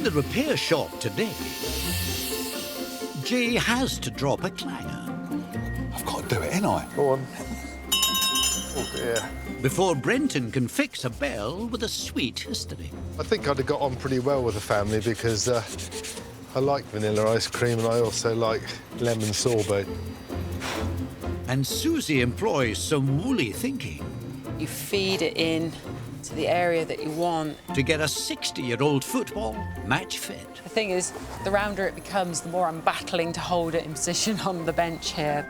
the repair shop today, Jay has to drop a clanger. I've got to do it, ain't I? Go on. Oh, dear. Before Brenton can fix a bell with a sweet history. I think I'd have got on pretty well with the family because I like vanilla ice cream and I also like lemon sorbet. And Susie employs some woolly thinking. You feed it in to the area that you want. To get a 60-year-old football match fit. The thing is, the rounder it becomes, the more I'm battling to hold it in position on the bench here.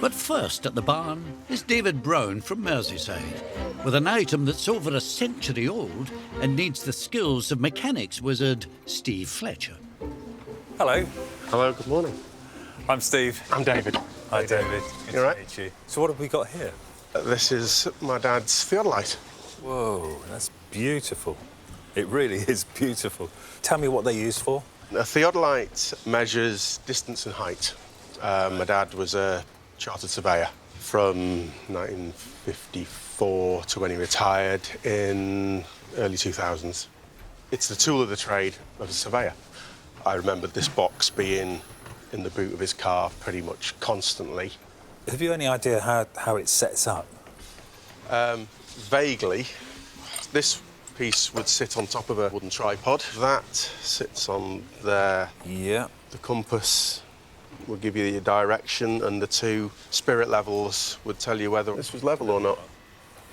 But first at the barn is David Brown from Merseyside, with an item that's over a century old and needs the skills of mechanics wizard Steve Fletcher. Hello. Hello, good morning. I'm Steve. I'm David. Hi, David. Good You all right? to meet you. So what have we got here? This is my dad's theodolite. Whoa, that's beautiful. It really is beautiful. Tell me what they used for. A theodolite measures distance and height. My dad was a chartered surveyor from 1954 to when he retired in early 2000s. It's the tool of the trade of a surveyor. I remember this box being in the boot of his car pretty much constantly. Have you any idea how it sets up? Vaguely. This piece would sit on top of a wooden tripod. That sits on there. Yeah. The compass will give you the direction, and the two spirit levels would tell you whether this was level or not.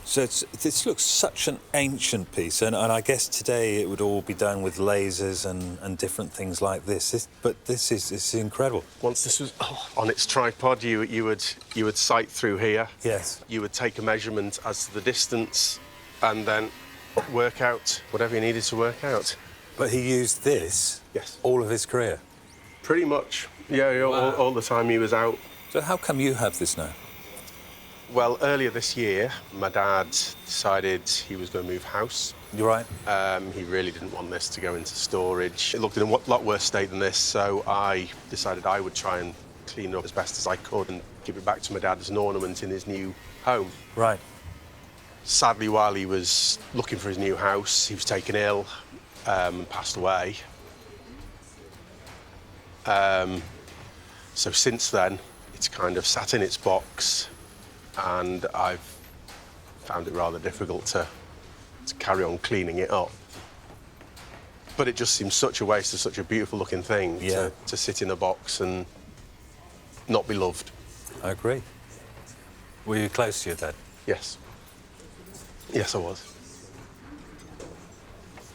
So this looks such an ancient piece, and I guess today it would all be done with lasers and different things like this. But this is incredible. Once this was on its tripod, you would sight through here. Yes. You would take a measurement as to the distance, and then work out whatever you needed to work out. But he used this. Yes. All of his career. Pretty much. Yeah, Wow. all the time he was out. So how come you have this now? Well, earlier this year, my dad decided he was going to move house. You're right. He really didn't want this to go into storage. It looked in a lot worse state than this, so I decided I would try and clean it up as best as I could and give it back to my dad as an ornament in his new home. Right. Sadly, while he was looking for his new house, he was taken ill and passed away. So since then, it's kind of sat in its box, and I've found it rather difficult to carry on cleaning it up. But it just seems such a waste of such a beautiful-looking thing to sit in a box and not be loved. I agree. Were you close to your dad? Yes. Yes, I was.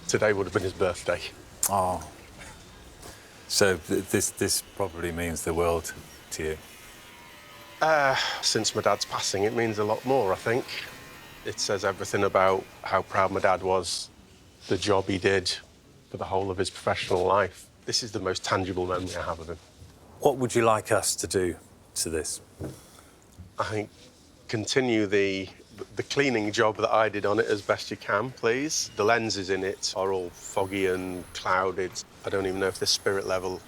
Today would have been his birthday. Oh. So this probably means the world to you? Since my dad's passing, it means a lot more, I think. It says everything about how proud my dad was, the job he did for the whole of his professional life. This is the most tangible memory I have of him. What would you like us to do to this? I think continue the cleaning job that I did on it as best you can, please. The lenses in it are all foggy and clouded. I don't even know if this spirit level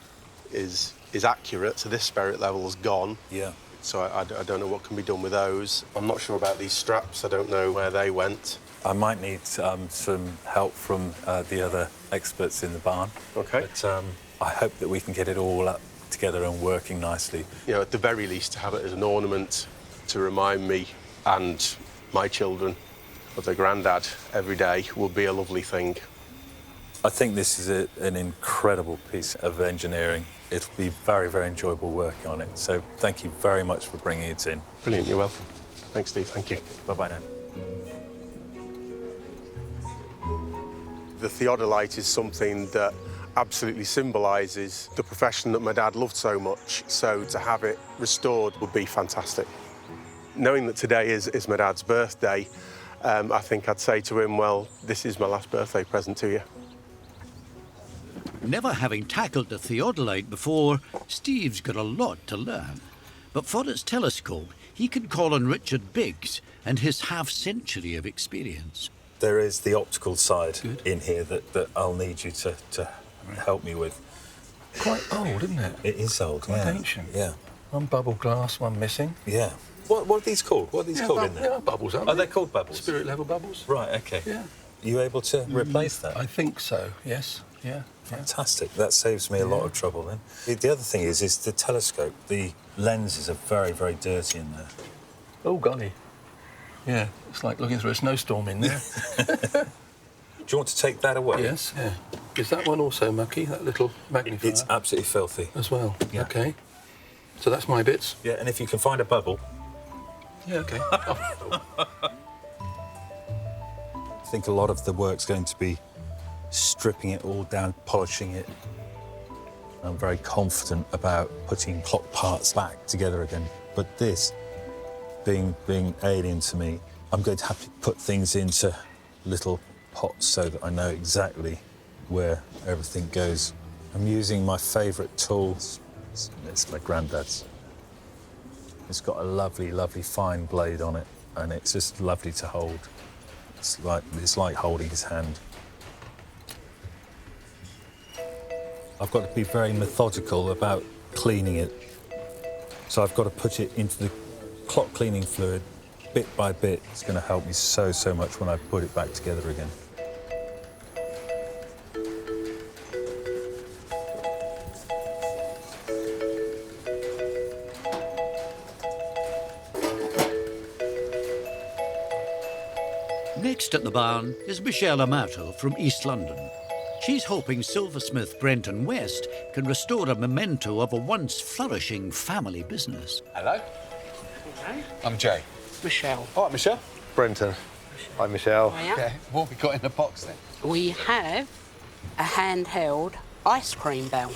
is accurate, so this spirit level's gone. Yeah. So I don't know what can be done with those. I'm not sure about these straps. I don't know where they went. I might need some help from the other experts in the barn. OK. But I hope that we can get it all up together and working nicely. You know, at the very least, to have it as an ornament to remind me and my children of their granddad every day would be a lovely thing. I think this is an incredible piece of engineering. It'll be very, very enjoyable working on it. So thank you very much for bringing it in. Brilliant, you're welcome. Thanks, Steve, thank you. Bye-bye now. The theodolite is something that absolutely symbolises the profession that my dad loved so much, so to have it restored would be fantastic. Knowing that today is my dad's birthday, I think I'd say to him, well, this is my last birthday present to you. Never having tackled the theodolite before, Steve's got a lot to learn. But for its telescope, he can call on Richard Biggs and his half-century of experience. There is the optical side in here that I'll need you to help me with. Quite old, isn't it? It is old, Quite yeah. ancient. Yeah. One bubble glass, one missing. Yeah. What are these called? What are these called in there? Yeah, bubbles, aren't Are they? they called bubbles? Spirit level bubbles. Right, OK. Yeah. Are you able to replace that? I think so, yes. Yeah. Fantastic. That saves me a lot of trouble then. The other thing is the telescope. The lenses are very, very dirty in there. Oh, golly. Yeah, it's like looking through a snowstorm in there. Do you want to take that away? Yes, yeah. Is that one also mucky, that little magnifier? It's absolutely filthy. As well? Yeah. OK. So that's my bits? Yeah, and if you can find a bubble... Yeah, OK. I think a lot of the work's going to be stripping it all down, polishing it. I'm very confident about putting clock parts back together again. But this, being alien to me, I'm going to have to put things into little pots so that I know exactly where everything goes. I'm using my favourite tool. It's my granddad's. It's got a lovely, lovely fine blade on it, and it's just lovely to hold. It's like holding his hand. I've got to be very methodical about cleaning it. So I've got to put it into the clock cleaning fluid bit by bit. It's going to help me so, so much when I put it back together again. Next at the barn is Michelle Amato from East London. She's hoping Silversmith Brenton West can restore a memento of a once flourishing family business. Hello. Okay. I'm Jay. Michelle. All right, Michelle. Brenton. Hi, Michelle. Hiya. Okay, what have we got in the box then? We have a handheld ice cream bell.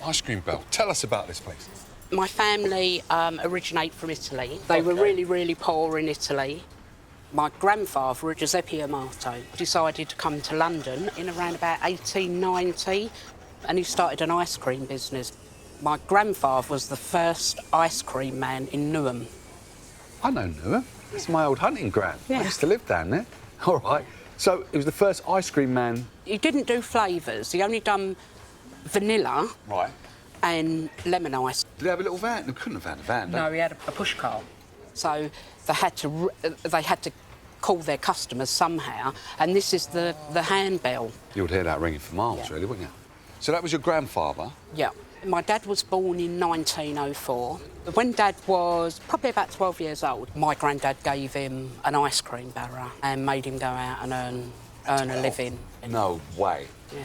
Ice cream bell. Tell us about this place. My family originate from Italy. They were really, really poor in Italy. My grandfather, Giuseppe Amato, decided to come to London in around about 1890, and he started an ice cream business. My grandfather was the first ice cream man in Newham. I know Newham. It's my old hunting ground. Yeah. I used to live down there. All right. So he was the first ice cream man. He didn't do flavours. He only done vanilla Right. and lemon ice. Did he have a little van? They couldn't have had a van. No, he had a push cart. So they had to call their customers somehow, and this is the handbell. You would hear that ringing for miles, Yeah. really, wouldn't you? So that was your grandfather. Yeah. My dad was born in 1904. When Dad was probably about 12 years old, my granddad gave him an ice cream barrow and made him go out and earn a living. No way. Yeah.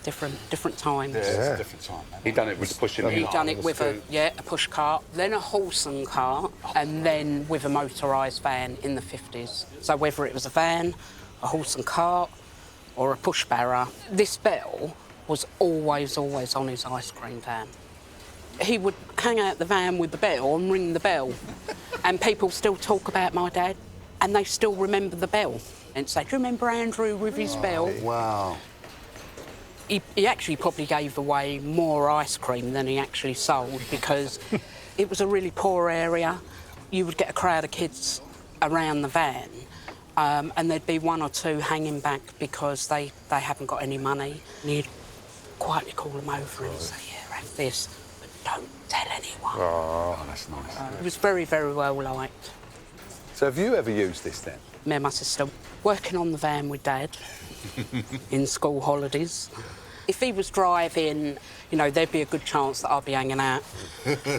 Different times. It's a different time. He done it with pushing. He done it with a push cart, then a horse and cart, and then with a motorised van in the 50s. So whether it was a van, a horse and cart, or a push barrow, this bell was always on his ice cream van. He would hang out the van with the bell and ring the bell, and people still talk about my dad, and they still remember the bell and say, "Do you remember Andrew with his bell?" Wow. He actually probably gave away more ice cream than he actually sold because it was a really poor area. You would get a crowd of kids around the van and there'd be one or two hanging back because they haven't got any money. And he'd quietly call them over and say, "Yeah, have this, but don't tell anyone." Oh, that's nice. It was very, very well liked. So have you ever used this then? Me and my sister working on the van with Dad in school holidays. If he was driving, you know, there'd be a good chance that I'd be hanging out,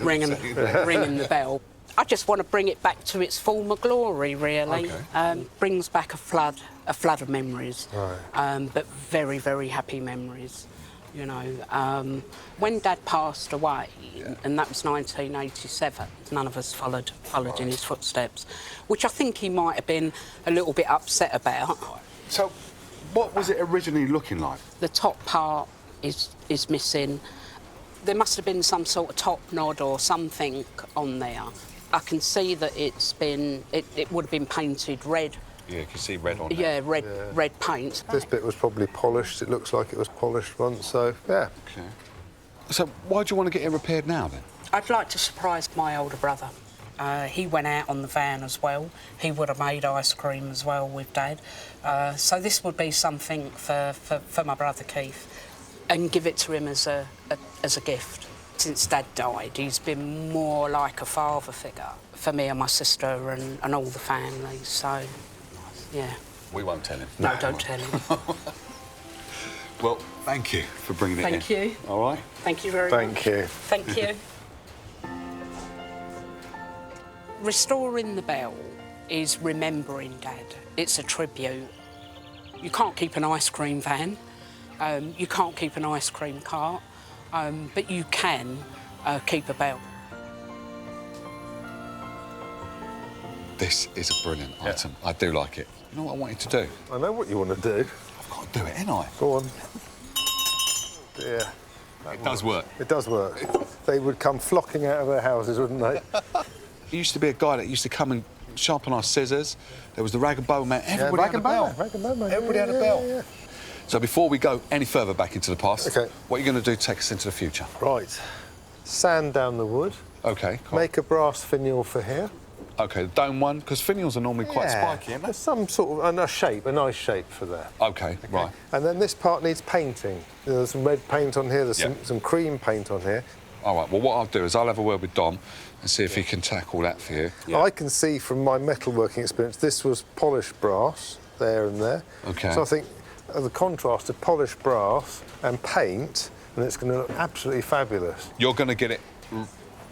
ringing the bell. I just want to bring it back to its former glory, really. Okay. Brings back a flood of memories, Right. but very, very happy memories. You know, when Dad passed away, and that was 1987, none of us followed in his footsteps, which I think he might have been a little bit upset about. So what was it originally looking like? The top part is missing. There must have been some sort of top nod or something on there. I can see that it would have been painted red. Yeah, you can see red on it. Yeah, red paint. This bit was probably polished. It looks like it was polished once, so yeah. Okay. So why do you want to get it repaired now then? I'd like to surprise my older brother. He went out on the van as well. He would have made ice cream as well with Dad. So this would be something for my brother Keith, and give it to him as a gift. Since Dad died, he's been more like a father figure for me and my sister and all the family, so, yeah. We won't tell him. No, don't tell him. Well, thank you for bringing it in. Thank you. All right? Thank you very much. Thank you. Thank you. Restoring the bell is remembering Dad. It's a tribute. You can't keep an ice cream van, you can't keep an ice cream cart, but you can keep a bell. This is a brilliant item. I do like it. You know what I want you to do? I know what you want to do. I've got to do it, ain't I? Go on. Yeah. It does work. It does work. They would come flocking out of their houses, wouldn't they? There used to be a guy that used to come and sharpen our scissors. There was the rag and bone man. Everybody had a bell. Everybody had a bell. Yeah. So before we go any further back into the past, Okay. what are you going to do to take us into the future? Right. Sand down the wood. OK, cool. Make a brass finial for here. OK, the dome one, because finials are normally quite spiky, aren't they? There's some sort of a nice shape for that. OK, right. And then this part needs painting. There's some red paint on here, there's some cream paint on here. All right, well, what I'll do is I'll have a word with Dom and see if he can tackle that for you. I can see from my metalworking experience, this was polished brass, there and there. OK. So I think the contrast of polished brass and paint, and it's going to look absolutely fabulous. You're going to get it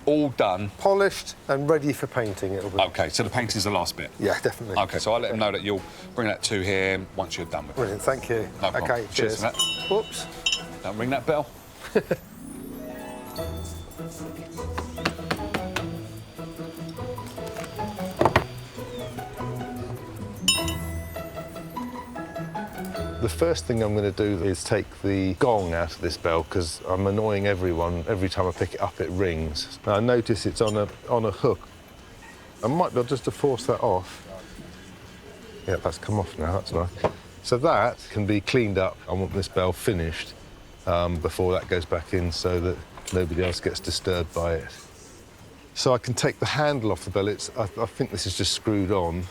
all done. Polished and ready for painting, it'll be. OK, so the painting's the last bit? Yeah, definitely. OK, so I'll let him know that you'll bring that to him once you're done with it. Brilliant, thank you. No problem. OK, cheers. For that. Whoops. Don't ring that bell. The first thing I'm going to do is take the gong out of this bell because I'm annoying everyone. Every time I pick it up, it rings. Now, I notice it's on a hook. I might be able just to force that off. Yeah, that's come off now, that's nice. So that can be cleaned up. I want this bell finished before that goes back in so that nobody else gets disturbed by it. So I can take the handle off the bell. I think this is just screwed on.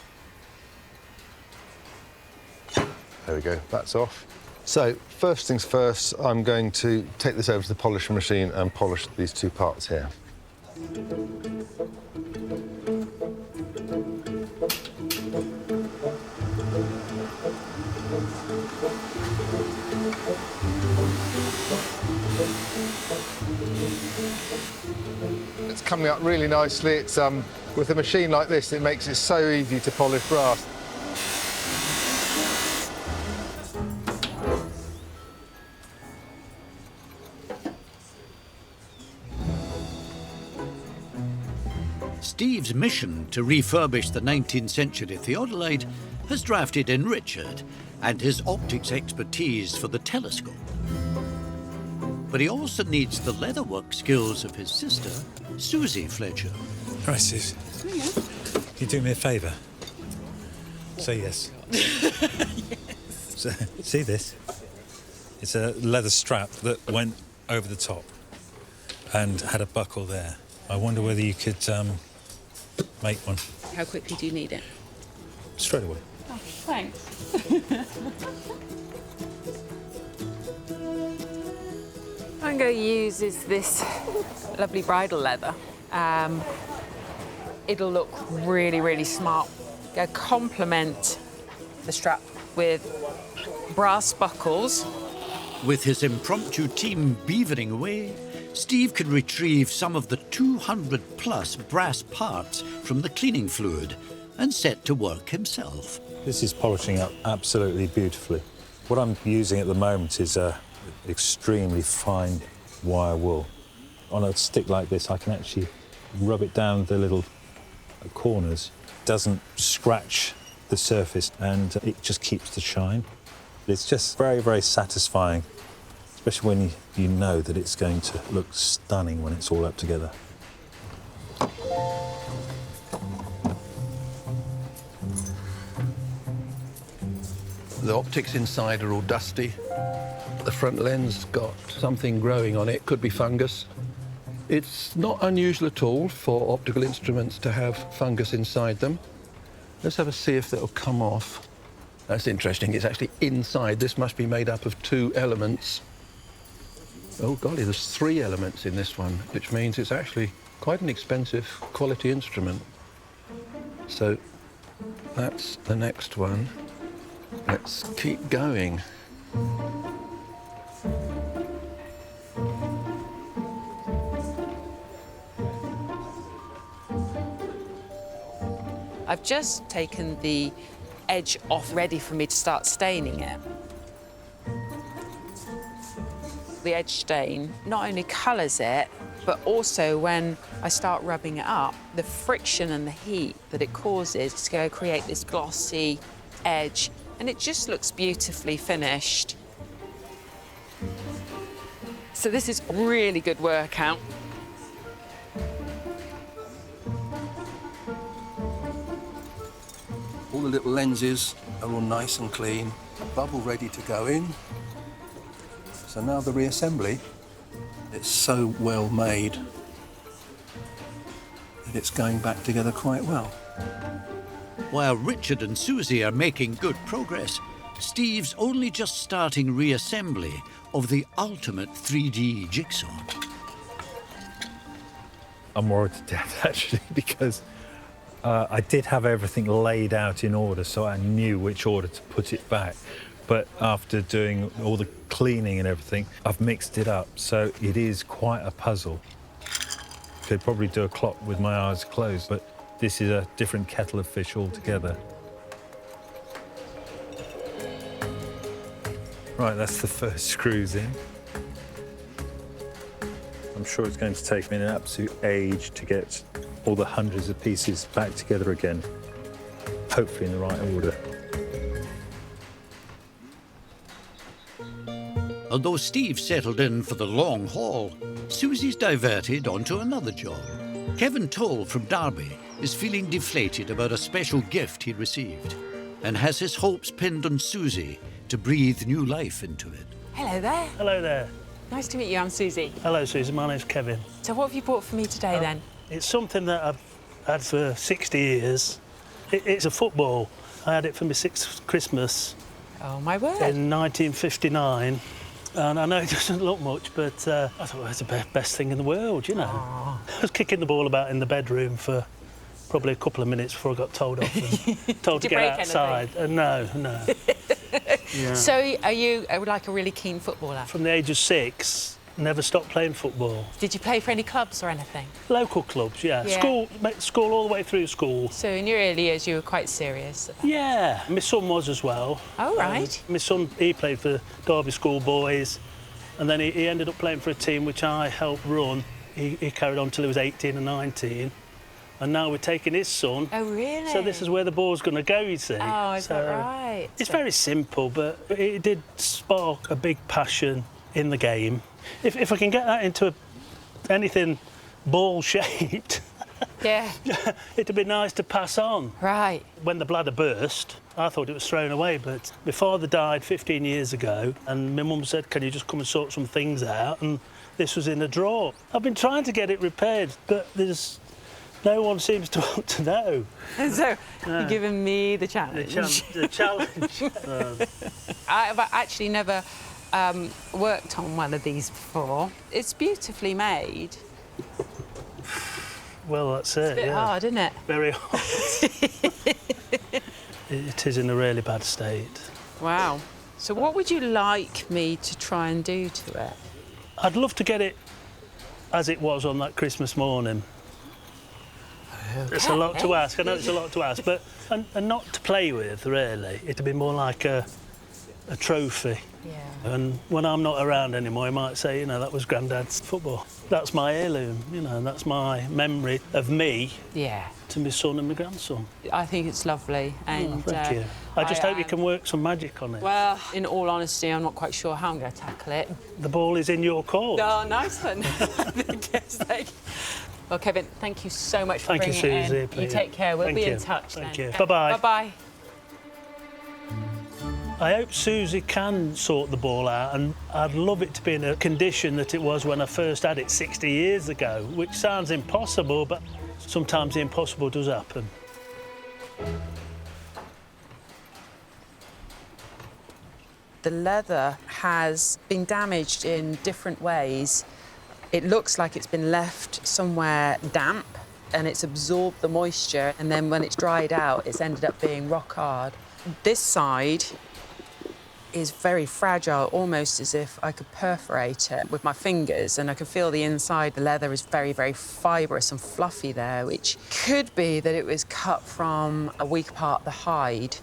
There we go, that's off. So, first things first, I'm going to take this over to the polishing machine and polish these two parts here. It's coming up really nicely. It's with a machine like this, it makes it so easy to polish brass. Steve's mission to refurbish the 19th century theodolite has drafted in Richard and his optics expertise for the telescope. But he also needs the leatherwork skills of his sister, Susie Fletcher. All right, Suze. Can you do me a favour? Say yes. Yes. So, see this? It's a leather strap that went over the top and had a buckle there. I wonder whether you could make one. How quickly do you need it? Straight away. Oh, thanks. I'm going to use this lovely bridle leather. It'll look really, really smart. Go complement the strap with brass buckles. With his impromptu team beavering away, Steve can retrieve some of the 200-plus brass parts from the cleaning fluid and set to work himself. This is polishing up absolutely beautifully. What I'm using at the moment is extremely fine wire wool. On a stick like this, I can actually rub it down the little corners. It doesn't scratch the surface and it just keeps the shine. It's just very, very satisfying, especially when you know that it's going to look stunning when it's all up together. The optics inside are all dusty. The front lens got something growing on it, could be fungus. It's not unusual at all for optical instruments to have fungus inside them. Let's have a see if that'll come off. That's interesting, it's actually inside. This must be made up of two elements. Oh golly, there's three elements in this one, which means it's actually quite an expensive quality instrument. So that's the next one. Let's keep going. I've just taken the edge off, ready for me to start staining it. The edge stain not only colours it, but also when I start rubbing it up, the friction and the heat that it causes is going to create this glossy edge, and it just looks beautifully finished. So this is really good workout. All the little lenses are all nice and clean, bubble ready to go in. So now the reassembly, it's so well made that it's going back together quite well. While Richard and Susie are making good progress, Steve's only just starting reassembly of the ultimate 3D jigsaw. I'm worried to death, actually, because I did have everything laid out in order, so I knew which order to put it back. But after doing all the cleaning and everything, I've mixed it up, so it is quite a puzzle. Could probably do a clock with my eyes closed, but this is a different kettle of fish altogether. Right, that's the first screws in. I'm sure it's going to take me an absolute age to get all the hundreds of pieces back together again, hopefully in the right order. Although Steve settled in for the long haul, Susie's diverted onto another job. Kevin Towell from Derby is feeling deflated about a special gift he received and has his hopes pinned on Susie to breathe new life into it. Hello there. Hello there. Nice to meet you, I'm Susie. Hello, Susie. My name's Kevin. So what have you bought for me today, then? It's something that I've had for 60 years. It's a football. I had it for my 6th Christmas. Oh, my word. In 1959. And I know it doesn't look much, but I thought it was the best thing in the world, you know. Aww. I was kicking the ball about in the bedroom for probably a couple of minutes before I got told off and told to get outside. No. Yeah. So are you like a really keen footballer? From the age of 6, never stopped playing football. Did you play for any clubs or anything? Local clubs, yeah. School all the way through school. So in your early years you were quite serious about Yeah, my son was as well. Oh, right. My son, he played for Derby schoolboys, and then he ended up playing for a team which I helped run. He carried on till he was 18 and 19. And now we're taking his son. Oh, really? So this is where the ball's going to go, you see. Oh, is that right? It's very simple, but it did spark a big passion in the game. If I can get that into anything ball-shaped, yeah, it'd be nice to pass on. Right. When the bladder burst, I thought it was thrown away, but my father died 15 years ago, and my mum said, can you just come and sort some things out? And this was in a drawer. I've been trying to get it repaired, but no one seems to want to know. So you're giving me the challenge. The challenge. I've actually never worked on one of these before. It's beautifully made. Well, that's it. It's a bit hard, isn't it? Very hard. It is in a really bad state. Wow. So what would you like me to try and do to it? I'd love to get it as it was on that Christmas morning. Okay. It's a lot to ask. I know it's a lot to ask, but and not to play with, really. It'd be more like a trophy. Yeah. And when I'm not around anymore, I might say, you know, that was Grandad's football. That's my heirloom, you know, and that's my memory of me. Yeah. To my son and my grandson. I think it's lovely, and thank you. I just hope you can work some magic on it. Well, in all honesty, I'm not quite sure how I'm going to tackle it. The ball is in your court. Oh, nice one. Well, Kevin, thank you so much for bringing it in. Susie. You take care. We'll be in touch then. Thank you. Bye-bye. Bye-bye. I hope Susie can sort the ball out, and I'd love it to be in a condition that it was when I first had it 60 years ago, which sounds impossible, but sometimes the impossible does happen. The leather has been damaged in different ways. It looks like it's been left somewhere damp, and it's absorbed the moisture, and then when it's dried out, it's ended up being rock hard. This side is very fragile, almost as if I could perforate it with my fingers, and I can feel the inside. The leather is very, very fibrous and fluffy there, which could be that it was cut from a weak part of the hide.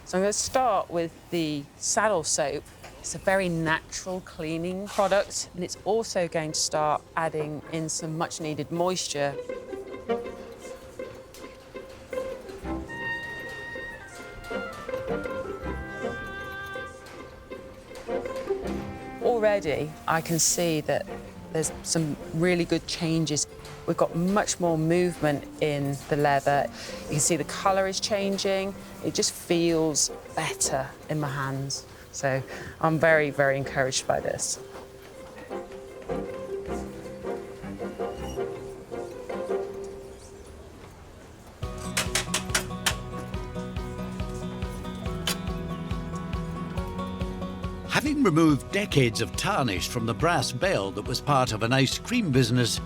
So I'm going to start with the saddle soap. It's a very natural cleaning product, and it's also going to start adding in some much-needed moisture. Already, I can see that there's some really good changes. We've got much more movement in the leather. You can see the colour is changing. It just feels better in my hands. So I'm very, very encouraged by this. Having removed decades of tarnish from the brass bell that was part of an ice cream business,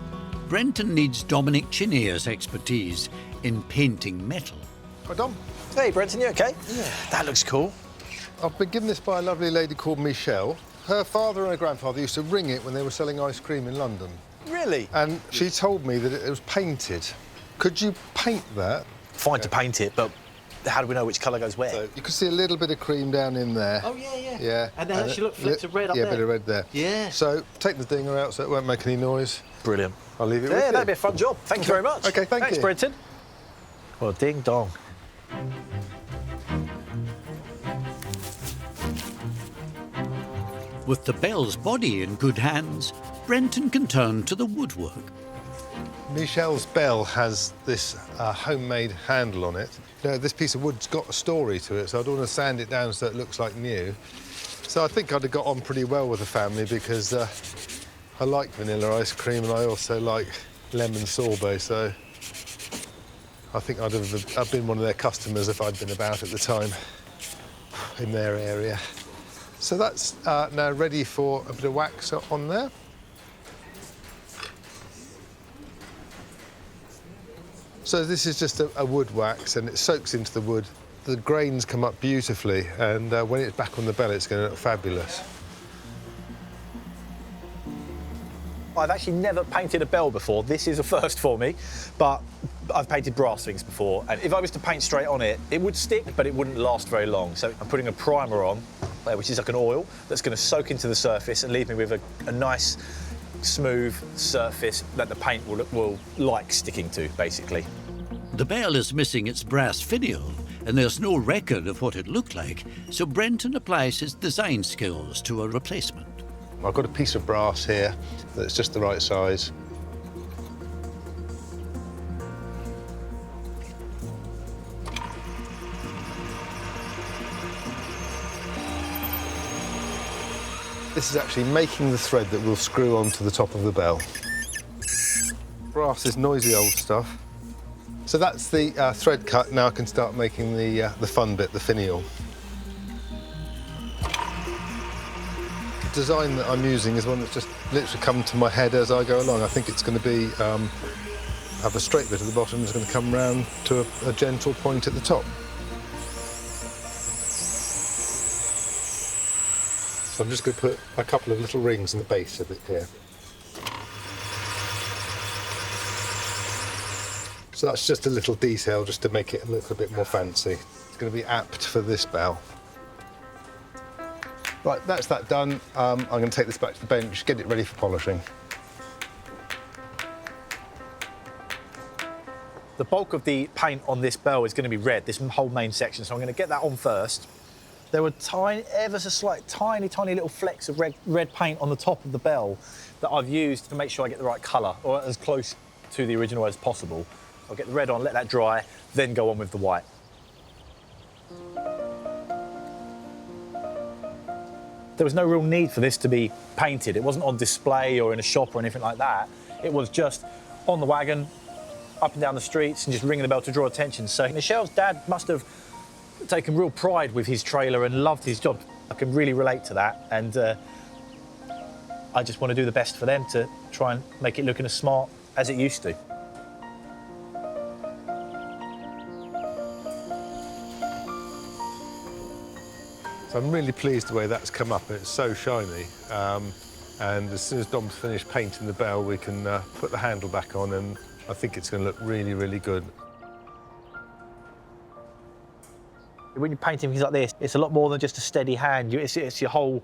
Brenton needs Dominic Chinneer's expertise in painting metal. Hi, Dom. Hey, Brenton, you OK? Yeah. That looks cool. I've been given this by a lovely lady called Michelle. Her father and her grandfather used to ring it when they were selling ice cream in London. Really? And she told me that it was painted. Could you paint that? Fine to paint it, but how do we know which colour goes where? So you can see a little bit of cream down in there. Oh, yeah, yeah. Yeah. And then actually, look, flecks of red up there. Yeah, a bit of red there. Yeah. So take the dinger out so it won't make any noise. Brilliant. I'll leave it with you. Yeah, that'd be a fun job. Thank you very much. OK, thanks, you. Brenton. Well, ding dong. With the bell's body in good hands, Brenton can turn to the woodwork. Michelle's bell has this homemade handle on it. You know, this piece of wood's got a story to it, so I don't want to sand it down so it looks like new. So I think I'd have got on pretty well with the family because I like vanilla ice cream and I also like lemon sorbet, so I think I'd have been one of their customers if I'd been about at the time in their area. So that's now ready for a bit of wax on there. So this is just a wood wax and it soaks into the wood. The grains come up beautifully and when it's back on the bell it's going to look fabulous. I've actually never painted a bell before. This is a first for me, but I've painted brass things before, and if I was to paint straight on it, it would stick, but it wouldn't last very long. So I'm putting a primer on, which is like an oil, that's going to soak into the surface and leave me with a nice, smooth surface that the paint will like sticking to, basically. The bell is missing its brass finial, and there's no record of what it looked like, so Brenton applies his design skills to a replacement. I've got a piece of brass here that's just the right size. This is actually making the thread that will screw onto the top of the bell. Brass is noisy old stuff. So that's the thread cut. Now I can start making the fun bit, the finial. The design that I'm using is one that's just literally come to my head as I go along. I think it's going to be have a straight bit at the bottom, it's going to come round to a gentle point at the top. So I'm just going to put a couple of little rings in the base of it here. So that's just a little detail just to make it a little bit more fancy. It's going to be apt for this bell. Right, that's that done. I'm going to take this back to the bench, get it ready for polishing. The bulk of the paint on this bell is going to be red, this whole main section, so I'm going to get that on first. There were tiny, ever so slight, tiny little flecks of red paint on the top of the bell that I've used to make sure I get the right colour, or as close to the original as possible. I'll get the red on, let that dry, then go on with the white. There was no real need for this to be painted. It wasn't on display or in a shop or anything like that. It was just on the wagon, up and down the streets, and just ringing the bell to draw attention. So Michelle's dad must have taken real pride with his trailer and loved his job. I can really relate to that, and I just want to do the best for them to try and make it looking as smart as it used to. I'm really pleased the way that's come up. It's so shiny. And as soon as Dom's finished painting the bell, we can put the handle back on, and I think it's going to look really, really good. When you're painting things like this, it's a lot more than just a steady hand. It's your whole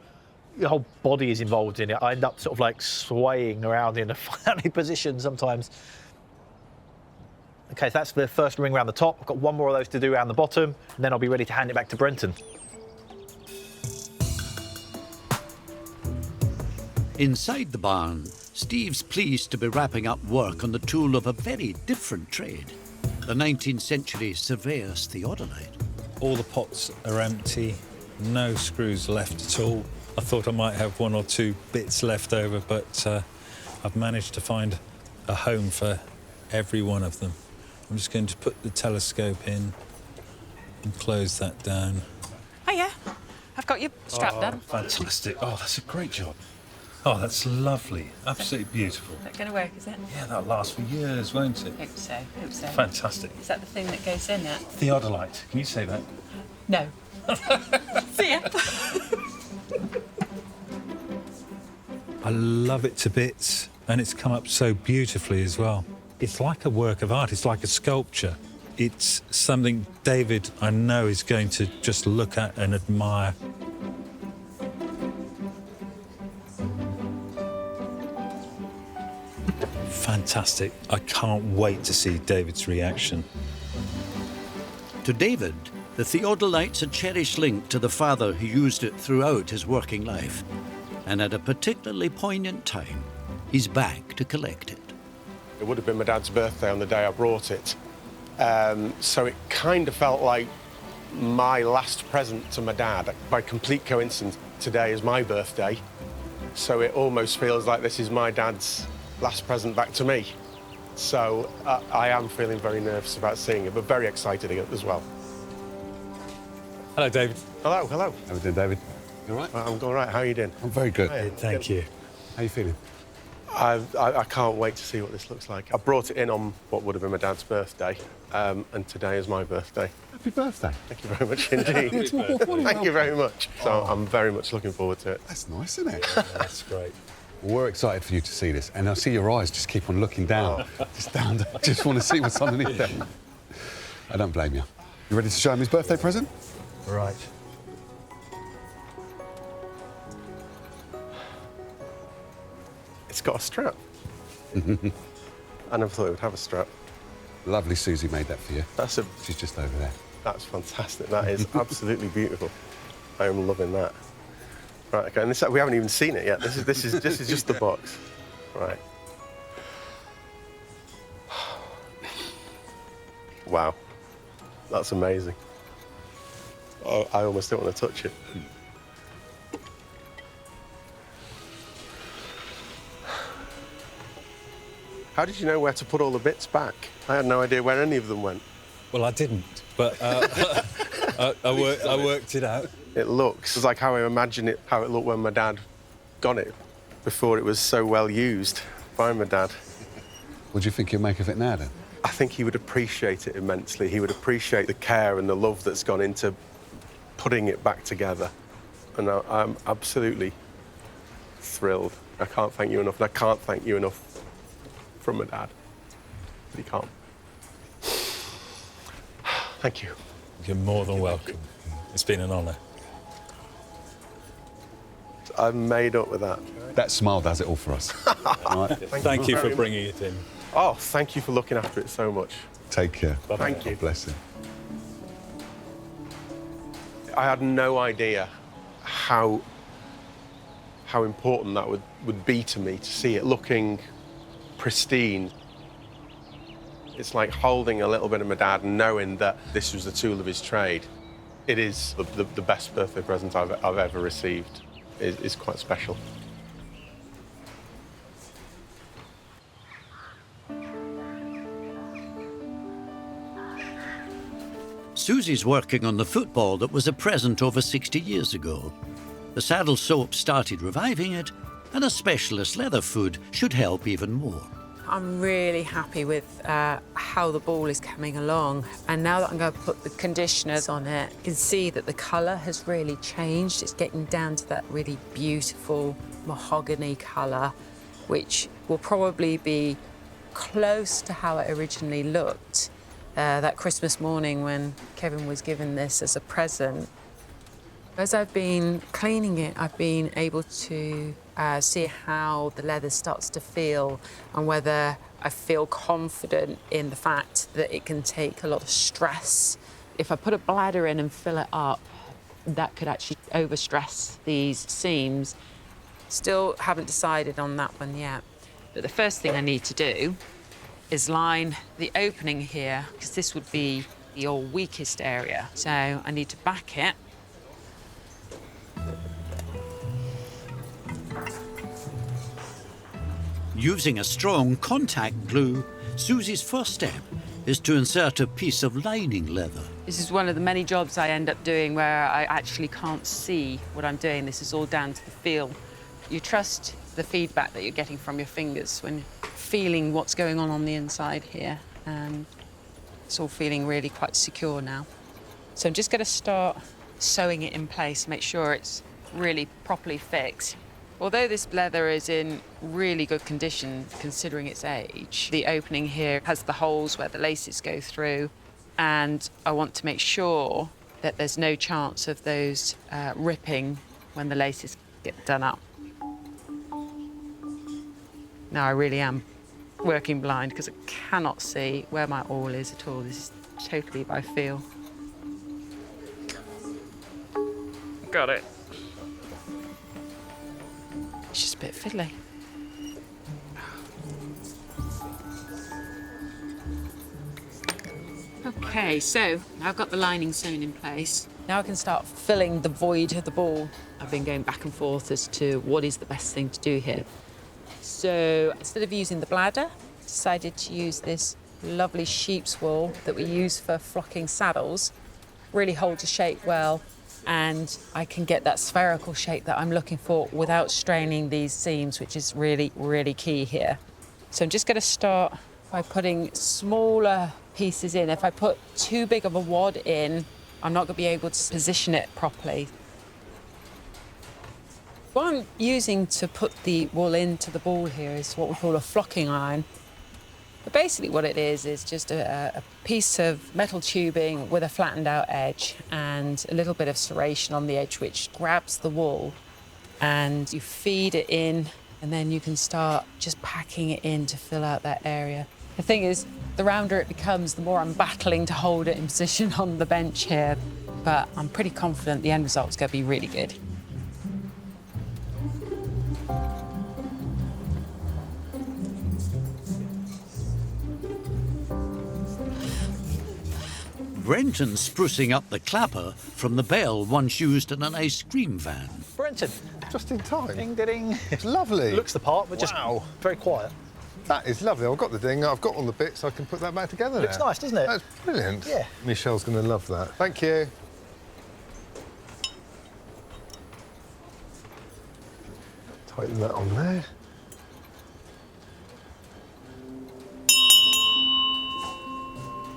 body is involved in it. I end up sort of like swaying around in a funny position sometimes. OK, so that's the first ring around the top. I've got one more of those to do around the bottom, and then I'll be ready to hand it back to Brenton. Inside the barn, Steve's pleased to be wrapping up work on the tool of a very different trade, the 19th century surveyor's theodolite. All the pots are empty, no screws left at all. I thought I might have one or two bits left over, but I've managed to find a home for every one of them. I'm just going to put the telescope in and close that down. Hiya. I've got your strap done. Fantastic. Oh, that's a great job. Oh, that's lovely. Absolutely beautiful. Is that going to work, is it? Yeah, that'll last for years, won't it? Hope so, hope so. Fantastic. Is that the thing that goes in it? Theodolite. Can you say that? No. See ya. I love it to bits, and it's come up so beautifully as well. It's like a work of art. It's like a sculpture. It's something David, I know, is going to just look at and admire. Fantastic. I can't wait to see David's reaction. To David, the theodolite's a cherished link to the father who used it throughout his working life. And at a particularly poignant time, he's back to collect it. It would have been my dad's birthday on the day I brought it. So it kind of felt like my last present to my dad. By complete coincidence, today is my birthday. So it almost feels like this is my dad's last present back to me. So I am feeling very nervous about seeing it, but very excited as well. Hello, David. Hello, hello. How are you doing, David? You all right? I'm all right. How are you doing? I'm very good. Hi. Thank you. How are you feeling? I can't wait to see what this looks like. I brought it in on what would have been my dad's birthday, and today is my birthday. Happy birthday. Thank you very much indeed. Thank you very much. So I'm very much looking forward to it. That's nice, isn't it? That's great. Well, we're excited for you to see this, and I see your eyes just keep on looking down. Just down. Just want to see what's underneath there. I don't blame you. You ready to show him his birthday present? Right. It's got a strap. I never thought it would have a strap. Lovely Susie made that for you. She's just over there. That's fantastic. That is absolutely beautiful. I am loving that. Right, okay, and we haven't even seen it yet. This is just the box. Right. Wow. That's amazing. Oh, I almost don't want to touch it. How did you know where to put all the bits back? I had no idea where any of them went. Well, I didn't, but I worked it out. It looks like how I imagine it, how it looked when my dad got it, before it was so well used by my dad. What do you think he'll make of it now, then? I think he would appreciate it immensely. He would appreciate the care and the love that's gone into putting it back together. And I'm absolutely thrilled. I can't thank you enough, and I can't thank you enough from my dad. But he can't. Thank you. You're more than welcome. It's been an honour. I'm made up with that. That smile does it all for us. Right. Thank you for bringing it in. Oh, thank you for looking after it so much. Take care. Thank you. God bless him. I had no idea how important that would be to me, to see it looking pristine. It's like holding a little bit of my dad and knowing that this was the tool of his trade. It is the best birthday present I've ever received. It's quite special. Susie's working on the football that was a present over 60 years ago. The saddle soap started reviving it, and a specialist leather food should help even more. I'm really happy with how the ball is coming along. And now that I'm going to put the conditioners on it, you can see that the colour has really changed. It's getting down to that really beautiful mahogany colour, which will probably be close to how it originally looked that Christmas morning when Kevin was given this as a present. As I've been cleaning it, I've been able to see how the leather starts to feel and whether I feel confident in the fact that it can take a lot of stress. If I put a bladder in and fill it up, that could actually overstress these seams. Still haven't decided on that one yet. But the first thing I need to do is line the opening here, because this would be your weakest area. So I need to back it. Using a strong contact glue, Susie's first step is to insert a piece of lining leather. This is one of the many jobs I end up doing where I actually can't see what I'm doing. This is all down to the feel. You trust the feedback that you're getting from your fingers when feeling what's going on the inside here. And it's all feeling really quite secure now. So I'm just going to start sewing it in place, make sure it's really properly fixed. Although this leather is in really good condition, considering its age, the opening here has the holes where the laces go through, and I want to make sure that there's no chance of those ripping when the laces get done up. Now I really am working blind because I cannot see where my awl is at all. This is totally by feel. Got it. It's just a bit fiddly. OK, so I've got the lining sewn in place. Now I can start filling the void of the ball. I've been going back and forth as to what is the best thing to do here. So instead of using the bladder, I decided to use this lovely sheep's wool that we use for flocking saddles. Really holds the shape well, and I can get that spherical shape that I'm looking for without straining these seams, which is really, really key here. So I'm just going to start by putting smaller pieces in. If I put too big of a wad in, I'm not going to be able to position it properly. What I'm using to put the wool into the ball here is what we call a flocking iron. But basically what it is just a piece of metal tubing with a flattened out edge and a little bit of serration on the edge, which grabs the wool, and you feed it in, and then you can start just packing it in to fill out that area. The thing is, the rounder it becomes, the more I'm battling to hold it in position on the bench here. But I'm pretty confident the end result's going to be really good. Brenton's sprucing up the clapper from the bell once used in an ice cream van. Brenton. Just in time. Ding, ding. It's lovely. Looks the part, but just very quiet. That is lovely. I've got the ding. I've got all the bits. I can put that back together now. Looks nice, doesn't it? That's brilliant. Yeah. Michelle's going to love that. Thank you. Tighten that on there.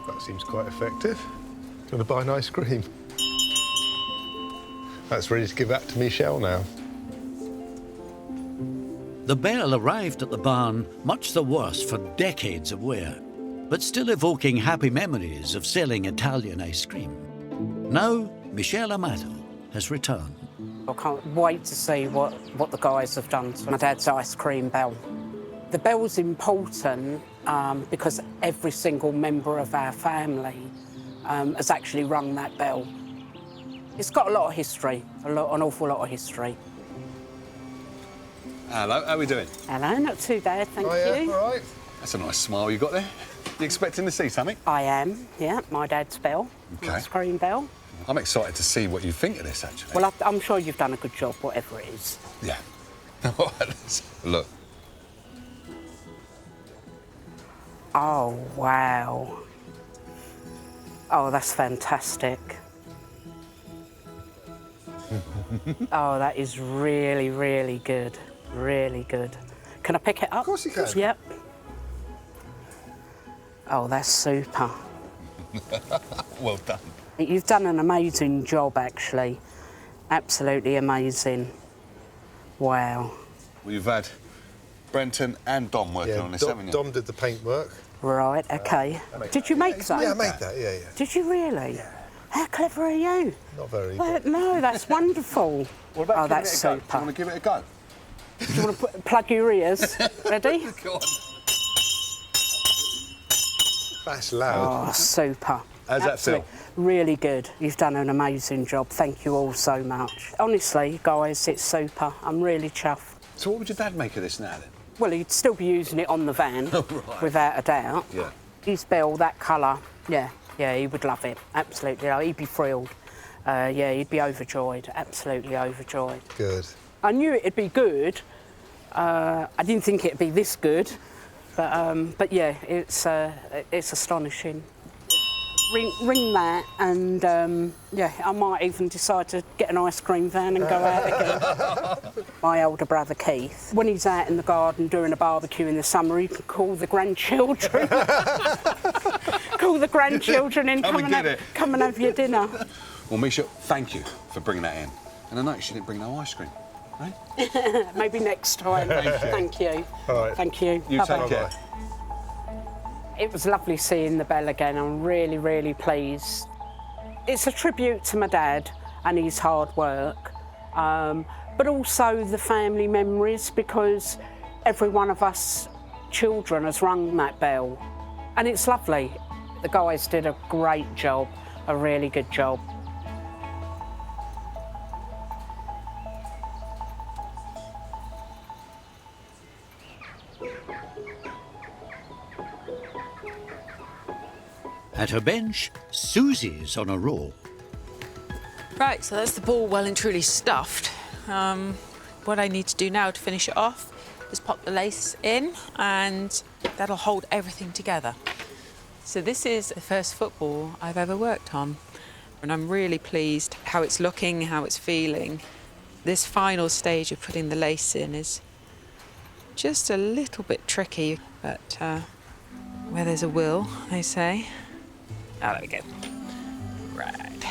That seems quite effective. Going to buy an ice cream. That's ready to give that to Michelle now. The bell arrived at the barn much the worse for decades of wear, but still evoking happy memories of selling Italian ice cream. Now, Michelle Amato has returned. I can't wait to see what the guys have done to my dad's ice cream bell. The bell's important because every single member of our family has actually rung that bell. It's got a lot of history, an awful lot of history. Hello, how are we doing? Hello, not too bad, thank you. All right. That's a nice smile you got there. You expecting to see something? I am, yeah, my dad's bell, Okay. ice cream bell. I'm excited to see what you think of this, actually. Well, I'm sure you've done a good job, whatever it is. Yeah. All right, let's have a look. Oh, wow. Oh, that's fantastic. Oh, that is really, really good. Really good. Can I pick it up? Of course you can. Yep. Oh, that's super. Well done. You've done an amazing job, actually. Absolutely amazing. Wow. Well, you've had Brenton and Dom working on this, haven't you? Dom did the paintwork. Right, OK. Did you make that? Yeah, I made that, yeah. Did you really? Yeah. How clever are you? Not very. No, that's wonderful. What about oh, that's giving it a go? super. Do you want to give it a go? Do you want to plug your ears? Ready? Go on. That's loud. Oh, super. How's that feel? Really good. You've done an amazing job. Thank you all so much. Honestly, guys, it's super. I'm really chuffed. So what would your dad make of this now, then? Well, he'd still be using it on the van, Right. without a doubt. Yeah. His bell, that colour, yeah, he would love it. Absolutely. He'd be thrilled. Yeah, he'd be overjoyed. Absolutely overjoyed. Good. I knew it'd be good. I didn't think it'd be this good, but yeah, it's astonishing. Ring that, and yeah, I might even decide to get an ice cream van and go out again. My older brother Keith, when he's out in the garden doing a barbecue in the summer, he can call the grandchildren. Call the grandchildren in, come and have your dinner. Well, Misha, thank you for bringing that in. And I noticed you didn't bring no ice cream, right? Maybe next time. Thank you. All right. Thank you. You Bye-bye. take care. It was lovely seeing the bell again. I'm really, really pleased. It's a tribute to my dad and his hard work, but also the family memories, because every one of us children has rung that bell. And it's lovely. The guys did a great job, a really good job. At her bench, Susie's on a roll. Right, so that's the ball well and truly stuffed. What I need to do now to finish it off is pop the lace in, and that'll hold everything together. So this is the first football I've ever worked on, and I'm really pleased how it's looking, how it's feeling. This final stage of putting the lace in is just a little bit tricky, but where there's a will, they say. Oh, there we go. Right.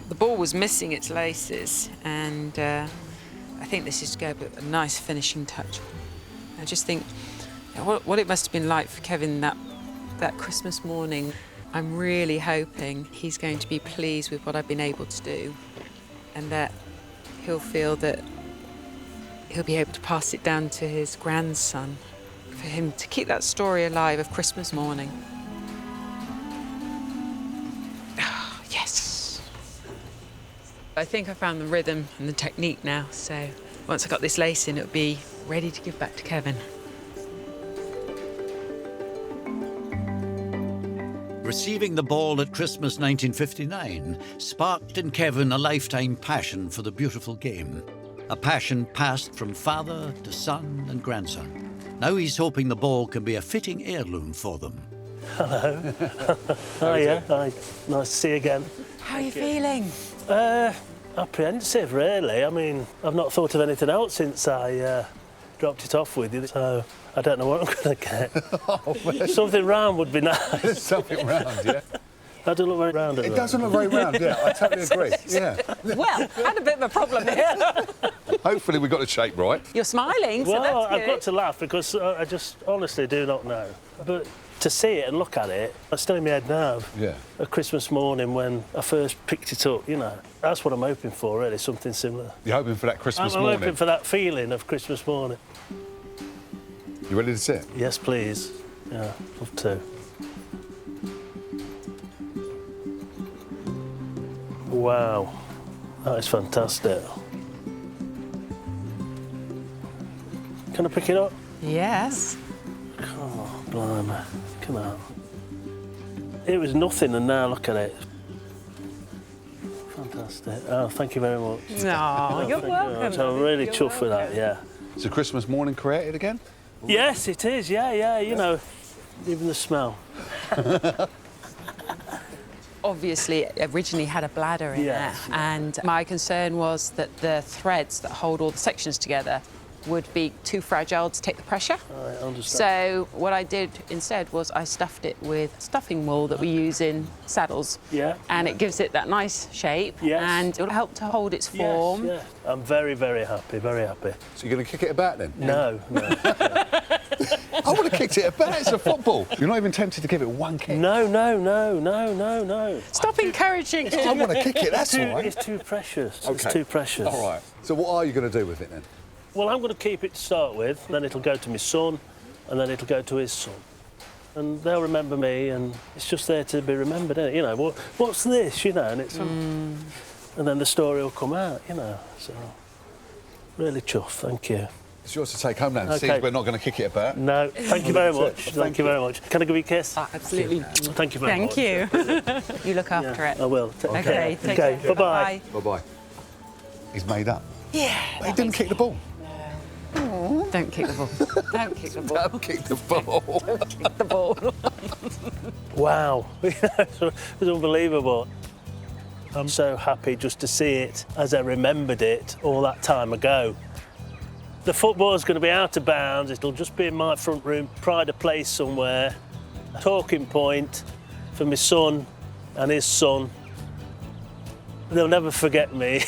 The ball was missing its laces, and I think this is going to be a nice finishing touch. I just think what it must have been like for Kevin that Christmas morning. I'm really hoping he's going to be pleased with what I've been able to do, and that he'll feel that he'll be able to pass it down to his grandson, for him to keep that story alive of Christmas morning. Yes. I think I found the rhythm and the technique now, so once I got this lace in, it'll be ready to give back to Kevin. Receiving the ball at Christmas 1959 sparked in Kevin a lifetime passion for the beautiful game. A passion passed from father to son and grandson. Now he's hoping the ball can be a fitting heirloom for them. Hello. Hiya. Hi. Nice to see you again. How are you feeling? Apprehensive, really. I mean, I've not thought of anything else since I dropped it off with you, so I don't know what I'm going to get. Something round would be nice. Something round, yeah. That doesn't look very round. It doesn't look very round, yeah. I totally agree. Yeah. Well, I had a bit of a problem here. Hopefully we got the shape right. You're smiling, so Well, that's good. I've got to laugh because I just honestly do not know. But to see it and look at it, it's still in my head now. Yeah. A Christmas morning when I first picked it up, you know. That's what I'm hoping for, really, something similar. You're hoping for that Christmas I'm morning? hoping for that feeling of Christmas morning. You ready to see it? Yes, please. Yeah, love to. Wow, that is fantastic. Can I pick it up? Yes. Oh, blimey. Come on. It was nothing, and now look at it. Fantastic. Oh, thank you very much. No, you're welcome. So I'm really chuffed with that, yeah. Is the Christmas morning created again? Yes, it is, yeah, you know, even the smell. Obviously, it originally had a bladder in Yes. there, and my concern was that the threads that hold all the sections together would be too fragile to take the pressure. I understand. So what I did instead was I stuffed it with stuffing wool that we use in saddles. Yeah. And it gives it that nice shape. Yes. And it'll help to hold its form. Yes, yeah. I'm very, very happy, very happy. So you're going to kick it about then? No. I would have kicked it about. It's a football. You're not even tempted to give it one kick? No. Stop encouraging it. I want to kick it, that's all right. It's too precious. Okay. It's too precious. All right. So what are you going to do with it then? Well, I'm going to keep it to start with, then it'll go to my son, and then it'll go to his son. And they'll remember me, and it's just there to be remembered, isn't it? You know, what's this, you know, and it's... And then the story will come out, you know, so... Really chuffed, thank you. It's yours to take home now. Okay. See, we're not going to kick it about. No, thank you very much. Thank you very much. Can I give you a kiss? Absolutely. Thank you very much. Thank you. You look after it. I will. Okay, take care. Bye-bye. Bye-bye. He's made up. Yeah. But he didn't kick the ball. Don't kick the ball. Don't kick the ball. Don't kick the ball. Don't kick the ball. Wow. It was unbelievable. I'm so happy just to see it as I remembered it all that time ago. The football's going to be out of bounds. It'll just be in my front room, pride of place somewhere. A talking point for my son and his son. They'll never forget me.